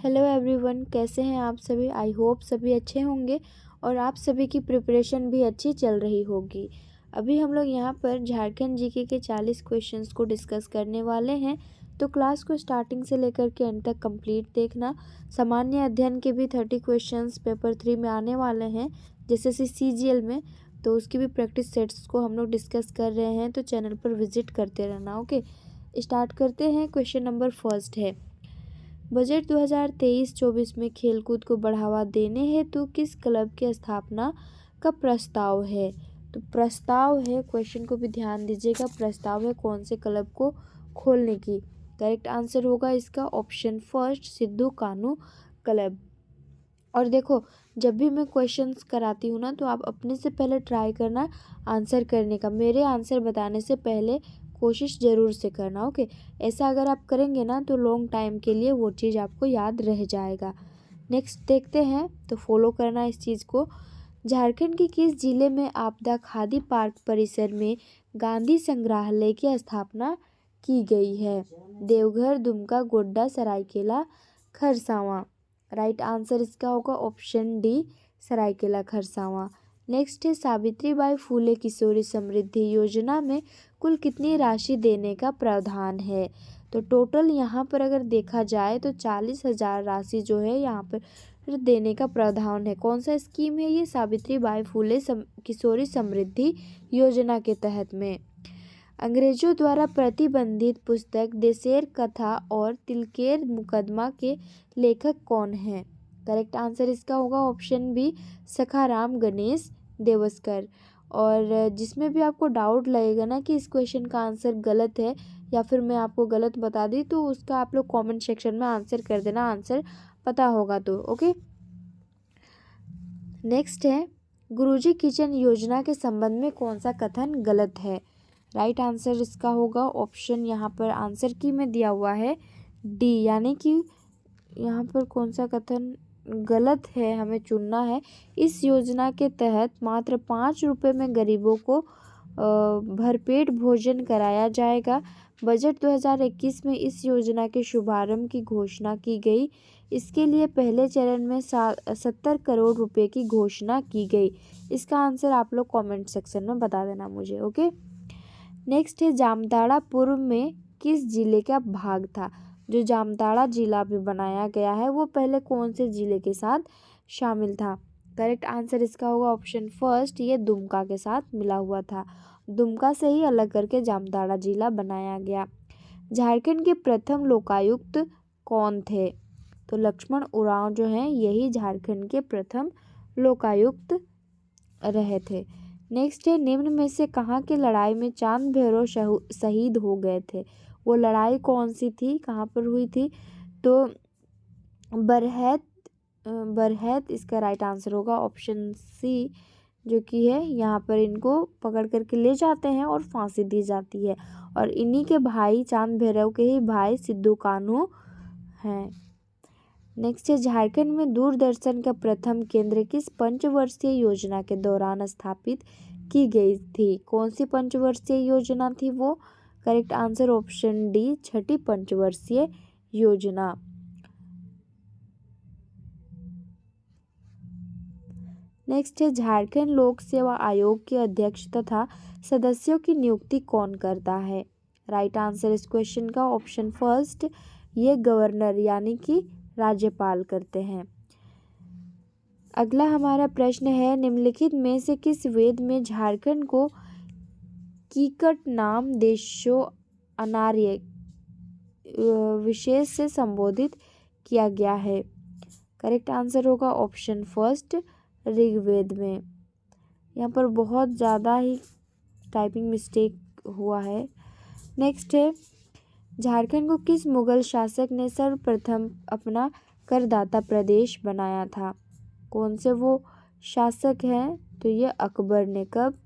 Hello everyone, कैसे हैं आप सभी। आई होप सभी अच्छे होंगे और आप सभी की प्रिपरेशन भी अच्छी चल रही होगी। अभी हम लोग यहाँ पर झारखंड जीके के 40 क्वेश्चंस को डिस्कस करने वाले हैं। तो क्लास को स्टार्टिंग से लेकर के एंड तक कंप्लीट देखना। सामान्य अध्ययन के भी 30 क्वेश्चंस पेपर 3 में आने वाले हैं, जैसे CGL में। तो उसकी भी प्रैक्टिस सेट्स को हम लोग डिस्कस कर रहे हैं, तो चैनल पर विजिट करते रहना। ओके, स्टार्ट करते हैं। क्वेश्चन नंबर फर्स्ट है, बजट 2023-24 में खेलकूद को बढ़ावा देने हेतु किस क्लब की स्थापना का प्रस्ताव है। तो प्रस्ताव है, क्वेश्चन को भी ध्यान दीजिएगा, प्रस्ताव है कौन से क्लब को खोलने की। करेक्ट आंसर होगा इसका option first, Sidhu Kanhu club. और देखो, जब भी मैं क्वेश्चंस कराती हूँ ना, तो आप अपने से पहले ट्राई करना आंसर करने का। मेरे आंसर बताने से पहले कोशिश ज़रूर से करना। ओके, ऐसा अगर आप करेंगे ना तो लॉन्ग टाइम के लिए वो चीज़ आपको याद रह जाएगा। नेक्स्ट देखते हैं, तो फॉलो करना इस चीज़ को। झारखंड के किस जिले में आपदा खादी पार्क परिसर में गांधी संग्रहालय की स्थापना की गई है। देवघर, दुमका, गोड्डा, सरायकेला, खरसावां। राइट आंसर इसका होगा option D, Seraikela Kharsawan. Next है, सावित्रीबाई फूले किशोरी समृद्धि योजना में कुल कितनी राशि देने का प्रावधान है। तो टोटल यहाँ पर अगर देखा जाए तो 40,000 राशि जो है यहाँ पर देने का प्रावधान है। कौन सा स्कीम है ये, सावित्रीबाई फूले किशोरी समृद्धि योजना के तहत में। अंग्रेजों द्वारा प्रतिबंधित पुस्तक देशेर कथा और तिलकेर मुकदमा के लेखक कौन हैं। करेक्ट आंसर इसका होगा ऑप्शन बी, सखाराम गणेश देवस्कर। और जिसमें भी आपको डाउट लगेगा ना कि इस क्वेश्चन का आंसर गलत है या फिर मैं आपको गलत बता दी, तो उसका आप लोग कमेंट सेक्शन में आंसर कर देना, आंसर पता होगा तो। ओके, नेक्स्ट है, गुरुजी किचन योजना के संबंध में कौन सा कथन गलत है। राइट आंसर इसका होगा ऑप्शन, यहाँ पर आंसर की में दिया हुआ है डी, यानी कि यहाँ पर कौन सा कथन गलत है हमें चुनना है। इस योजना के तहत मात्र 5 रुपये में गरीबों को भरपेट भोजन कराया जाएगा। बजट 2021 में इस योजना के शुभारंभ की घोषणा की गई। इसके लिए पहले चरण में 70 करोड़ रुपए की घोषणा की गई। इसका आंसर आप लोग कमेंट सेक्शन में बता देना मुझे। ओके, नेक्स्ट है, जामताड़ा पूर्व में किस जिले का भाग था। जो जामताड़ा जिला भी बनाया गया है वो पहले कौन से जिले के साथ शामिल था। करेक्ट आंसर इसका होगा ऑप्शन फर्स्ट, ये दुमका के साथ मिला हुआ था। दुमका से ही अलग करके जामताड़ा जिला बनाया गया। झारखंड के प्रथम लोकायुक्त कौन थे। तो लक्ष्मण उरांव जो हैं यही झारखंड के प्रथम लोकायुक्त रहे थे। नेक्स्ट है, निम्न में से कहाँ की लड़ाई में चांद भैरव शहीद हो गए थे। वो लड़ाई कौन सी थी, कहाँ पर हुई थी। तो बरहैत इसका राइट आंसर होगा ऑप्शन सी, जो कि है यहाँ पर इनको पकड़ करके ले जाते हैं और फांसी दी जाती है। और इन्हीं के भाई, चांद भैरव के ही भाई सिद्धू कान्हू हैं। नेक्स्ट है, झारखंड में दूरदर्शन का प्रथम केंद्र किस पंचवर्षीय योजना के दौरान स्थापित की गई थी। कौन सी पंचवर्षीय योजना थी वो। करेक्ट आंसर ऑप्शन डी, छठी पंचवर्षीय योजना। नेक्स्ट है, झारखंड लोक सेवा आयोग के अध्यक्ष तथा सदस्यों की नियुक्ति कौन करता है। राइट आंसर इस क्वेश्चन का ऑप्शन फर्स्ट, ये गवर्नर यानी कि राज्यपाल करते हैं। अगला हमारा प्रश्न है, निम्नलिखित में से किस वेद में झारखंड को कीकट नाम देशो अनार्य विशेष से संबोधित किया गया है। करेक्ट आंसर होगा ऑप्शन फर्स्ट, ऋग्वेद में। यहाँ पर बहुत ज़्यादा ही टाइपिंग मिस्टेक हुआ है। नेक्स्ट है, झारखंड को किस मुगल शासक ने सर्वप्रथम अपना करदाता प्रदेश बनाया था। कौन से वो शासक हैं। तो ये अकबर ने। कब,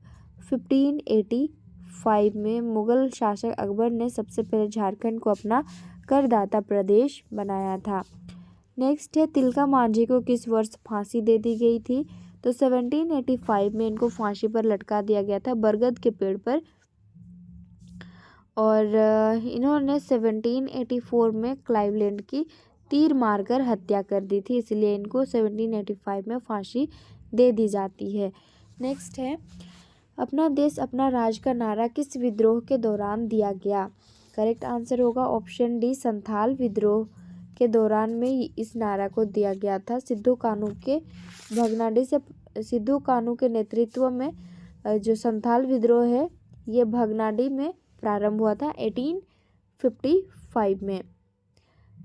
1585 में मुगल शासक अकबर ने सबसे पहले झारखंड को अपना करदाता प्रदेश बनाया था। नेक्स्ट है, तिलका मांझी को किस वर्ष फांसी दे दी गई थी। तो 1785 में इनको फांसी पर लटका दिया गया था बरगद के पेड़ पर। और इन्होंने 1784 में क्लाइवलैंड की तीर मारकर हत्या कर दी थी, इसलिए इनको 1785 में फांसी दे दी जाती है। नेक्स्ट है, अपना देश अपना राज का नारा किस विद्रोह के दौरान दिया गया? करेक्ट आंसर होगा ऑप्शन डी, संथाल विद्रोह के दौरान में इस नारा को दिया गया था। सिद्धू कान्हू के नेतृत्व में जो संथाल विद्रोह है ये भगनाडी में प्रारंभ हुआ था 1855 में।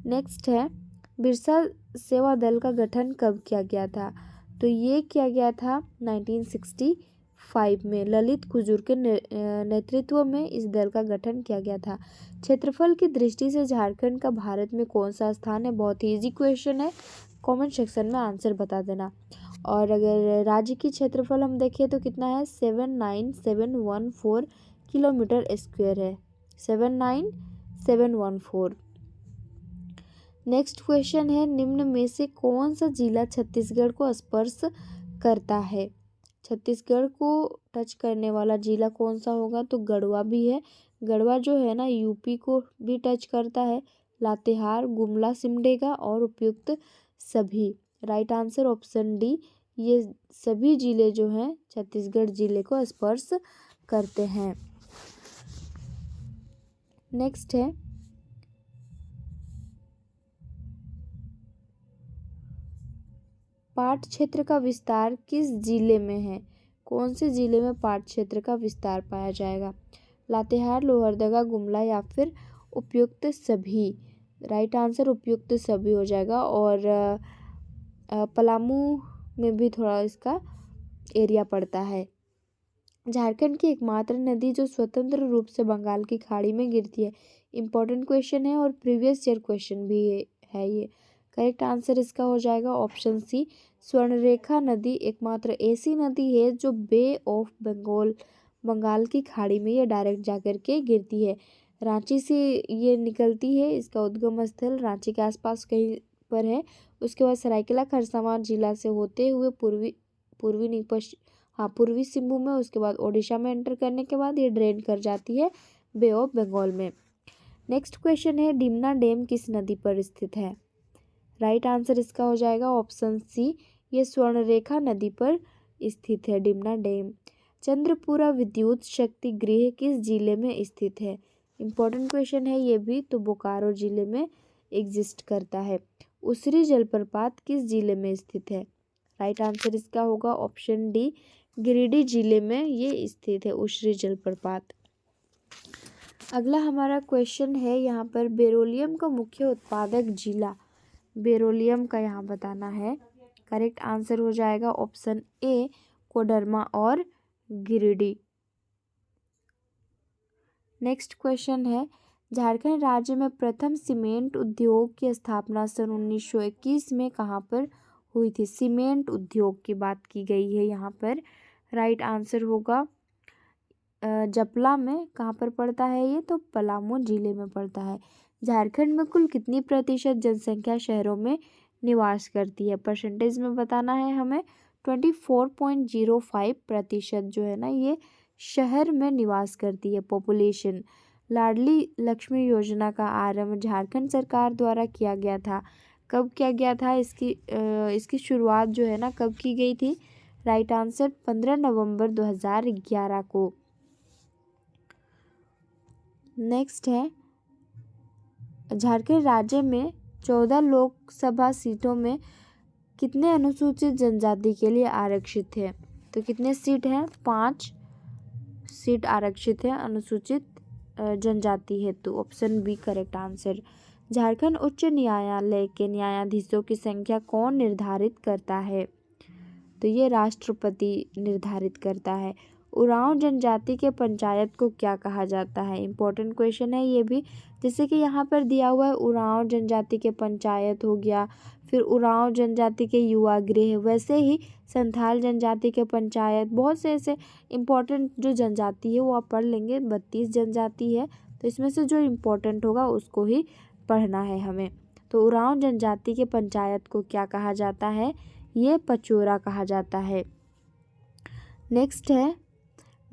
नेक्स्ट है, बिरसा सेवा दल का गठन कब किया गया था? तो ये किया गया था 1965 में। ललित खुजूर के नेतृत्व में इस दल का गठन किया गया था। क्षेत्रफल की दृष्टि से झारखंड का भारत में कौन सा स्थान है? बहुत ही इजी क्वेश्चन है, कमेंट सेक्शन में आंसर बता देना। और अगर राज्य की क्षेत्रफल हम देखें तो कितना है? 79714 किलोमीटर स्क्वायर है, 79714। नेक्स्ट क्वेश्चन है, निम्न में से कौन सा जिला छत्तीसगढ़ को स्पर्श करता है? छत्तीसगढ़ को टच करने वाला जिला कौन सा होगा? तो गढ़वा भी है। गढ़वा जो है ना यूपी को भी टच करता है। लातेहार, गुमला, सिमडेगा और उपयुक्त सभी। राइट आंसर ऑप्शन डी, ये सभी जिले जो हैं छत्तीसगढ़ जिले को स्पर्श करते हैं। नेक्स्ट है, पाट क्षेत्र का विस्तार किस जिले में है? कौन से जिले में पाट क्षेत्र का विस्तार पाया जाएगा? लातेहार, लोहरदगा, गुमला या फिर उपयुक्त सभी। राइट आंसर उपयुक्त सभी हो जाएगा। और पलामू में भी थोड़ा इसका एरिया पड़ता है। झारखंड की एकमात्र नदी जो स्वतंत्र रूप से बंगाल की खाड़ी में गिरती है। इम्पोर्टेंट क्वेश्चन है और प्रीवियस ईयर क्वेश्चन भी है ये। करेक्ट आंसर इसका हो जाएगा ऑप्शन सी, स्वर्णरेखा नदी एकमात्र ऐसी नदी है जो बे ऑफ बंगाल की खाड़ी में ये डायरेक्ट जाकर के गिरती है। रांची से ये निकलती है, इसका उद्गम स्थल रांची के आसपास कहीं पर है। उसके बाद सरायकेला खरसावां जिला से होते हुए पूर्वी सिंहभूम में, उसके बाद ओडिशा में एंटर करने के बाद ये ड्रेन कर जाती है बे ऑफ बंगाल में। नेक्स्ट क्वेश्चन है, डिमना डैम किस नदी पर स्थित है? राइट आंसर इसका हो जाएगा ऑप्शन सी, ये स्वर्णरेखा नदी पर स्थित है डिमना डैम। चंद्रपुरा विद्युत शक्ति गृह किस जिले में स्थित है? इम्पोर्टेंट क्वेश्चन है ये भी, तो बोकारो जिले में एग्जिस्ट करता है। उसरी जलप्रपात किस जिले में स्थित है? राइट आंसर इसका होगा ऑप्शन डी, गिरिडीह जिले में ये स्थित है उसरी जलप्रपात। अगला हमारा क्वेश्चन है यहाँ पर, बेरोलियम का मुख्य उत्पादक जिला, बेरोलियम का यहाँ बताना है। करेक्ट आंसर हो जाएगा ऑप्शन ए, कोडरमा और गिरिडीह। नेक्स्ट क्वेश्चन है, झारखंड राज्य में प्रथम सीमेंट उद्योग की स्थापना सन 1921 में कहाँ पर हुई थी? सीमेंट उद्योग की बात की गई है यहाँ पर। राइट आंसर होगा जपला में। कहाँ पर पड़ता है ये? तो पलामू जिले में पड़ता है। झारखंड में कुल कितनी प्रतिशत जनसंख्या शहरों में निवास करती है? परसेंटेज में बताना है हमें। 24.05% जो है ना ये शहर में निवास करती है पॉपुलेशन। लाडली लक्ष्मी योजना का आरंभ झारखंड सरकार द्वारा किया गया था। कब किया गया था? इसकी शुरुआत जो है ना कब की गई थी? राइट आंसर 15 नवंबर 2011 को। नेक्स्ट है, झारखंड राज्य में 14 लोकसभा सीटों में कितने अनुसूचित जनजाति के लिए आरक्षित है? तो कितने सीट हैं? 5 सीट आरक्षित है अनुसूचित जनजाति हेतु। Option B correct answer. Jharkhand उच्च न्यायालय के न्यायाधीशों की संख्या कौन निर्धारित करता है? तो ये राष्ट्रपति निर्धारित करता है। उरांव जनजाति के पंचायत को क्या कहा जाता है? इम्पोर्टेंट क्वेश्चन है ये भी। जैसे कि यहाँ पर दिया हुआ है उरांव जनजाति के पंचायत हो गया, फिर उरांव जनजाति के युवा गृह, वैसे ही संथाल जनजाति के पंचायत, बहुत से ऐसे इम्पोर्टेंट जो जनजाति है वो आप पढ़ लेंगे। 32 जनजाति है, तो इसमें से जो इम्पोर्टेंट होगा उसको ही पढ़ना है हमें। तो उरांव जनजाति के पंचायत को क्या कहा जाता है? ये पचोरा कहा जाता है। नेक्स्ट है,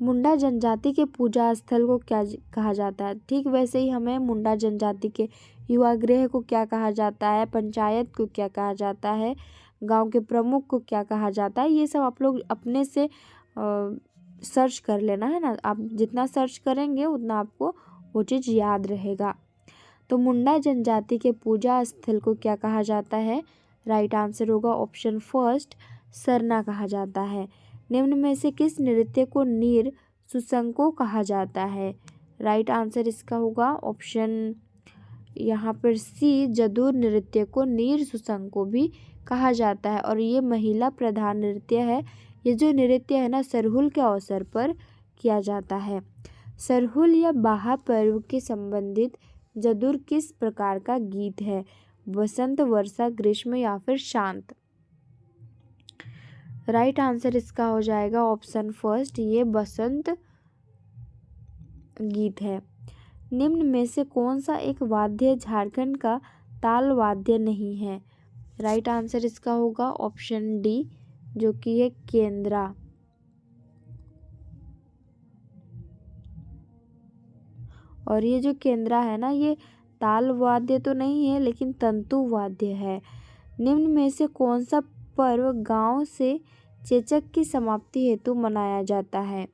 मुंडा जनजाति के पूजा स्थल को क्या कहा जाता है? ठीक वैसे ही हमें मुंडा जनजाति के युवा गृह को क्या कहा जाता है, पंचायत को क्या कहा जाता है, गांव के प्रमुख को क्या कहा जाता है। ये सब आप लोग अपने से सर्च कर लेना है ना। आप जितना सर्च करेंगे उतना आपको वो चीज़ याद रहेगा। तो मुंडा जनजाति के पूजा स्थल को क्या कहा जाता है? राइट आंसर होगा ऑप्शन फर्स्ट, सरना कहा जाता है। निम्न में से किस नृत्य को नीर सुसंको कहा जाता है? राइट आंसर इसका होगा ऑप्शन यहाँ पर सी, जदुर नृत्य को नीर सुसंको भी कहा जाता है। और ये महिला प्रधान नृत्य है। ये जो नृत्य है ना, सरहुल के अवसर पर किया जाता है। सरहुल या बाहा पर्व के संबंधित जदुर किस प्रकार का गीत है? वसंत, वर्षा, ग्रीष्म या फिर शांत? राइट आंसर इसका हो जाएगा ऑप्शन फर्स्ट, ये बसंत गीत है। निम्न में से कौन सा एक वाद्य झारखंड का ताल वाद्य नहीं है? राइट आंसर इसका होगा ऑप्शन डी, जो कि है केंद्रा। और ये जो केंद्रा है ना, ये ताल वाद्य तो नहीं है लेकिन तंतु वाद्य है। निम्न में से कौन सा पर्व गांव से चेचक की समाप्ति हेतु मनाया जाता है?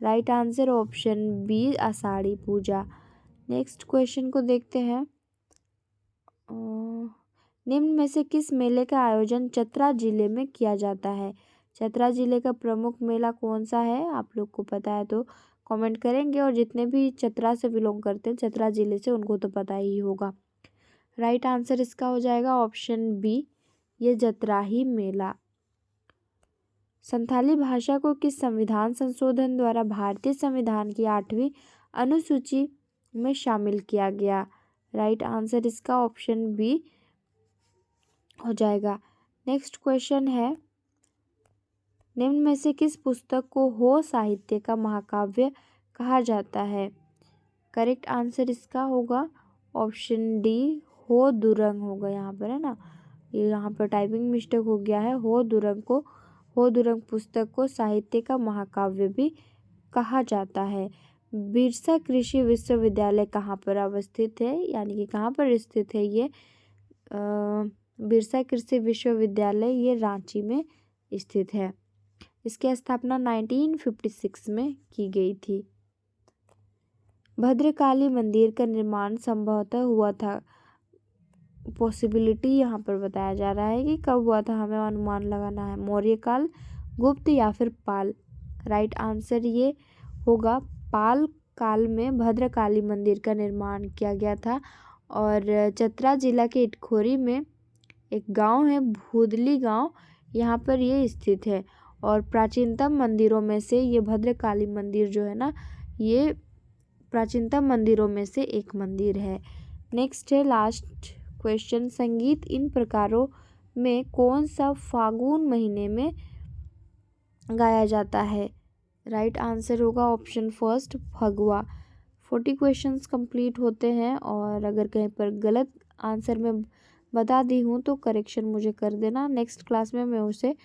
Right answer option B, Ashadhi Puja. Next question को देखते हैं। निम्न में से किस मेले का आयोजन चतरा जिले में किया जाता है? चतरा जिले का प्रमुख मेला कौन सा है? आप लोग को पता है तो कमेंट करेंगे, और जितने भी चतरा से बिलोंग करते हैं, चतरा जिले से, उनको तो पता ही होगा। राइट आंसर इसका हो जाएगा ऑप्शन बी, ये जतराही मेला। संथाली भाषा को किस संविधान संशोधन द्वारा भारतीय संविधान की 8वीं अनुसूची में शामिल किया गया? राइट आंसर इसका ऑप्शन बी हो जाएगा। नेक्स्ट क्वेश्चन है, निम्न में से किस पुस्तक को हो साहित्य का महाकाव्य कहा जाता है? करेक्ट आंसर इसका होगा ऑप्शन डी, हो दुरंग होगा यहाँ पर, है ना। ये यहाँ पर टाइपिंग मिस्टेक हो गया है। हो दुरंग पुस्तक को साहित्य का महाकाव्य भी कहा जाता है। बिरसा कृषि विश्वविद्यालय कहाँ पर अवस्थित है, यानी कि कहाँ पर स्थित है ये? बिरसा कृषि विश्वविद्यालय ये रांची में स्थित है। इसकी स्थापना 1956 में की गई थी। भद्रकाली मंदिर का निर्माण संभवतः हुआ था, पॉसिबिलिटी यहाँ पर बताया जा रहा है कि कब हुआ था, हमें अनुमान लगाना है। मौर्य काल, गुप्त या फिर पाल? राइट आंसर ये होगा पाल काल में भद्रकाली मंदिर का निर्माण किया गया था। और चतरा जिला के इटखोरी में एक गांव है, भूदली गांव, यहाँ पर ये स्थित है। और प्राचीनतम मंदिरों में से ये भद्रकाली मंदिर जो है ना, ये प्राचीनतम मंदिरों में से एक मंदिर है। नेक्स्ट है लास्ट क्वेश्चन, संगीत इन प्रकारों में कौन सा फागुन महीने में गाया जाता है? राइट आंसर होगा option first, Phagua. 40 questions complete होते हैं, और अगर कहीं पर गलत आंसर मैं बता दी हूँ तो करेक्शन मुझे कर देना। नेक्स्ट क्लास में मैं उसे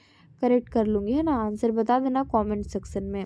करेक्ट कर लूँगी, है ना। आंसर बता देना कमेंट सेक्शन में।